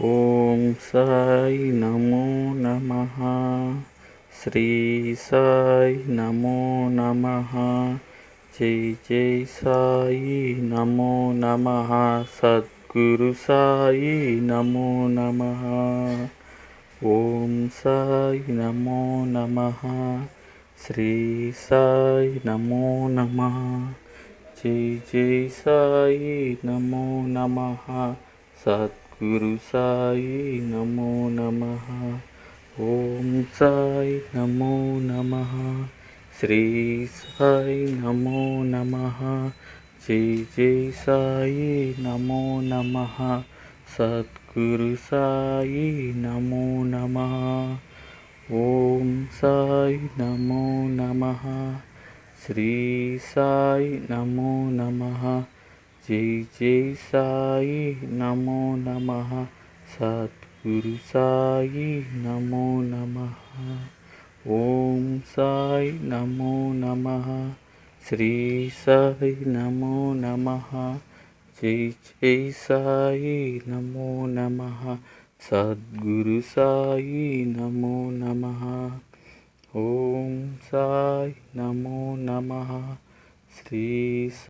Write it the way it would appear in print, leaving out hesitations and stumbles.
ఓం సాయి నమో నమః. శ్రీ సాయి నమో నమః. జై జై సాయి నమో నమః. సద్గురు సాయి నమో నమః. ఓం సాయి నమో నమః. శ్రీ సాయి నమో నమః. జై జై సాయి నమో నమః. సద్గురు సాయి నమో నమః. ఓం సాయి నమో నమః. శ్రీ సాయి నమో నమః. జై జై సాయి నమో నమః. సద్గురు సాయి నమో నమః. ఓం సాయి నమో నమః. శ్రీ సాయి నమో నమః. జై జై సాయి నమో నమః. సద్గురు సాయి నమో నమః. ఓం సాయి నమో నమః. శ్రీ సాయి నమో నమః. జై జై సాయి నమో నమః. సద్గురు సాయి నమో నమః. ఓం సాయి నమో నమః. శ్రీ